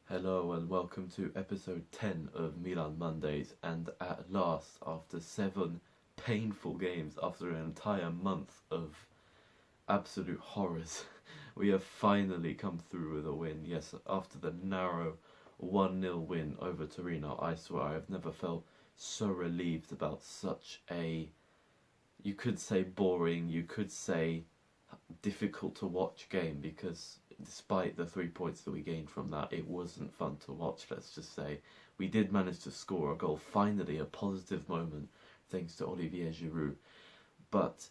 Hello and welcome to episode 10 of Milan Mondays, and at last, after 7 painful games, after an entire month of absolute horrors, we have finally come through with a win. Yes, after the narrow 1-0 win over Torino, I swear I've never felt so relieved about such a, you could say boring, you could say difficult to watch game, because despite the 3 points that we gained from that, it wasn't fun to watch, let's just say. We did manage to score a goal, finally a positive moment, thanks to Olivier Giroud, but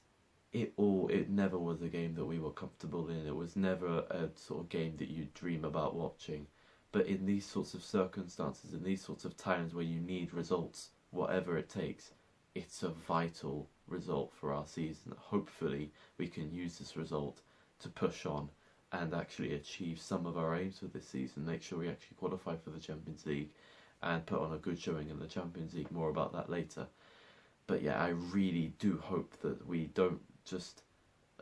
it never was a game that we were comfortable in. It was never a sort of game that you dream about watching. But in these sorts of circumstances, in these sorts of times where you need results, whatever it takes, it's a vital result for our season. Hopefully we can use this result to push on and actually achieve some of our aims for this season, make sure we actually qualify for the Champions League and put on a good showing in the Champions League. More about that later. But yeah, I really do hope that we don't just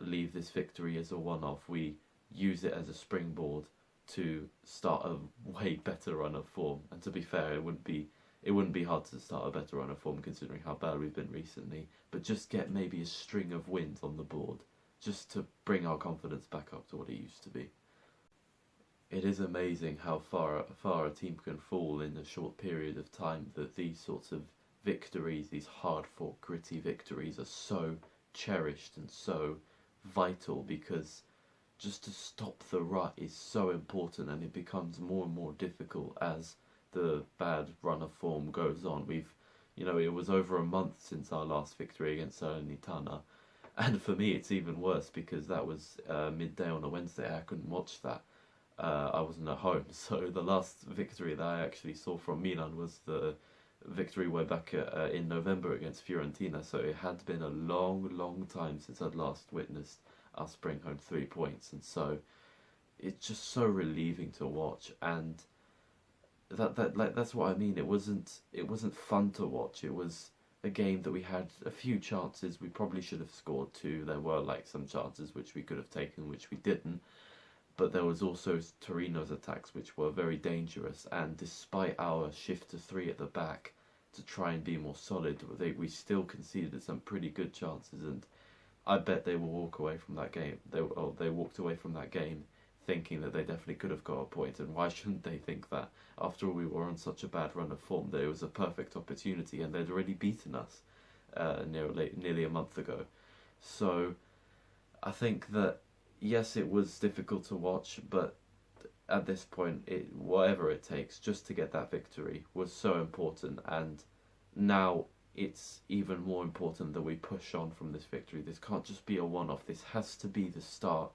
leave this victory as a one-off. We use it as a springboard to start a way better run of form. And to be fair, it wouldn't be hard to start a better run of form considering how bad we've been recently. But just get maybe a string of wins on the board, just to bring our confidence back up to what it used to be. It is amazing how far a team can fall in a short period of time, that these sorts of victories, these hard-fought, gritty victories, are so cherished and so vital, because just to stop the rut is so important, and it becomes more and more difficult as the bad run of form goes on. It was over a month since our last victory against Salernitana, and for me it's even worse because that was midday on a Wednesday. I couldn't watch that. I wasn't at home, so the last victory that I actually saw from Milan was the victory way back in November against Fiorentina, so it had been a long time since I'd last witnessed us bring home 3 points, and so it's just so relieving to watch. And that's what I mean. It wasn't fun to watch. It was a game that we had a few chances. We probably should have scored two. There were some chances which we could have taken, which we didn't. But there was also Torino's attacks, which were very dangerous. And despite our shift to three at the back to try and be more solid, we still conceded some pretty good chances. And I bet they will walk away from that game. They walked away from that game thinking that they definitely could have got a point. And why shouldn't they think that? After all, we were on such a bad run of form that it was a perfect opportunity, and they'd already beaten us nearly a month ago. So I think that, yes, it was difficult to watch, but at this point, whatever it takes just to get that victory was so important. And now it's even more important that we push on from this victory. This can't just be a one-off. This has to be the start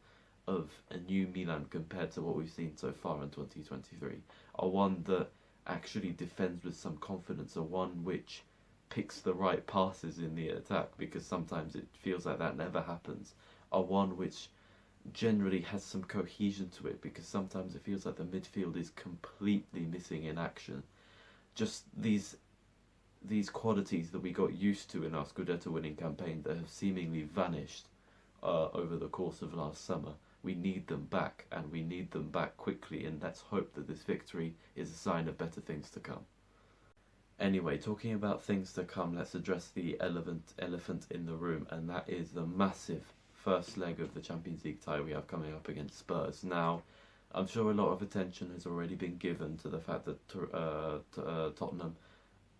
of a new Milan compared to what we've seen so far in 2023. A one that actually defends with some confidence, a one which picks the right passes in the attack, because sometimes it feels like that never happens. A one which generally has some cohesion to it, because sometimes it feels like the midfield is completely missing in action. Just these qualities that we got used to in our Scudetto winning campaign that have seemingly vanished over the course of last summer. We need them back, and we need them back quickly, and let's hope that this victory is a sign of better things to come. Anyway, talking about things to come, let's address the elephant in the room, and that is the massive first leg of the Champions League tie we have coming up against Spurs. Now, I'm sure a lot of attention has already been given to the fact that Tottenham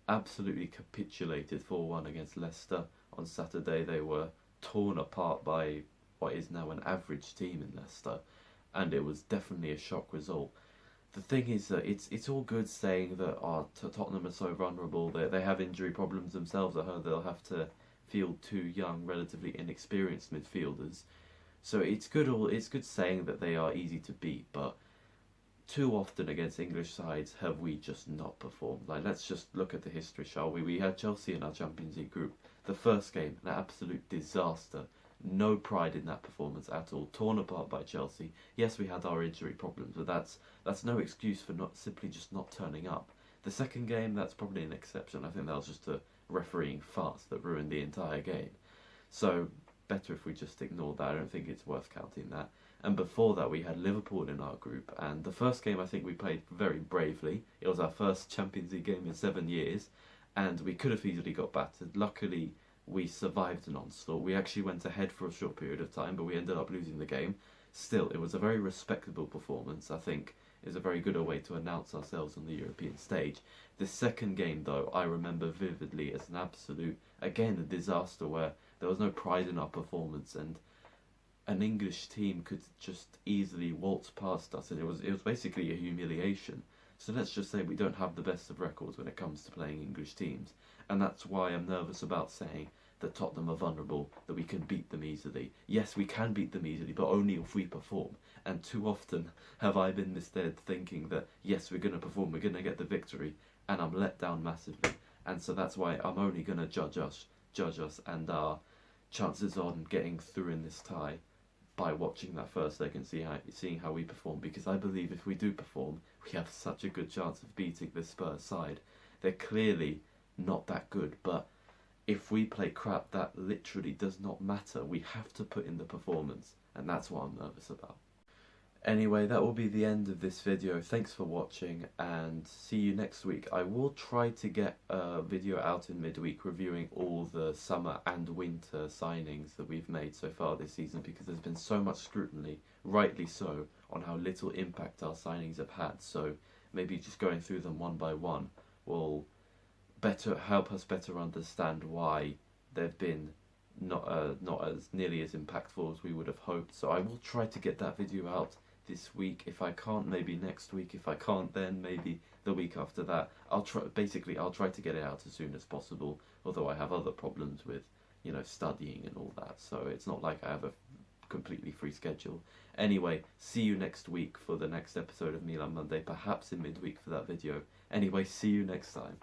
absolutely capitulated 4-1 against Leicester on Saturday. They were torn apart by what is now an average team in Leicester, and it was definitely a shock result. The thing is that it's all good saying that Tottenham are so vulnerable, they have injury problems themselves. I heard they'll have to field two young, relatively inexperienced midfielders. So it's good saying that they are easy to beat, but too often against English sides have we just not performed. Let's just look at the history, shall we? We had Chelsea in our Champions League group. The first game, an absolute disaster. No pride in that performance at all. Torn apart by Chelsea. Yes, we had our injury problems, but that's no excuse for simply not turning up. The second game, that's probably an exception. I think that was just a refereeing farce that ruined the entire game. So better if we just ignore that. I don't think it's worth counting that. And before that, we had Liverpool in our group. And the first game, I think we played very bravely. It was our first Champions League game in 7 years, and we could have easily got battered. Luckily, we survived an onslaught. We actually went ahead for a short period of time, but we ended up losing the game. Still, it was a very respectable performance. I think is a very good way to announce ourselves on the European stage. The second game, though, I remember vividly as an absolute, again, a disaster where there was no pride in our performance, and an English team could just easily waltz past us, and it was basically a humiliation. So let's just say we don't have the best of records when it comes to playing English teams, and that's why I'm nervous about saying that Tottenham are vulnerable, that we can beat them easily. Yes, we can beat them easily, but only if we perform. And too often have I been misled thinking that, yes, we're going to perform, we're going to get the victory, and I'm let down massively. And so that's why I'm only going to judge us and our chances on getting through in this tie by watching that first leg and seeing how we perform. Because I believe if we do perform, we have such a good chance of beating this Spurs side. They're clearly not that good, but if we play crap, that literally does not matter. We have to put in the performance, and that's what I'm nervous about. Anyway, that will be the end of this video. Thanks for watching, and see you next week. I will try to get a video out in midweek reviewing all the summer and winter signings that we've made so far this season, because there's been so much scrutiny, rightly so, on how little impact our signings have had. So maybe just going through them one by one will help us better understand why they've been not as nearly as impactful as we would have hoped. So I will try to get that video out this week. If I can't, maybe next week. If I can't, then maybe the week after that. I'll try to get it out as soon as possible, although I have other problems with, studying and all that, so it's not like I have a completely free schedule. Anyway, see you next week for the next episode of Milan Monday, perhaps in midweek for that video. Anyway, see you next time.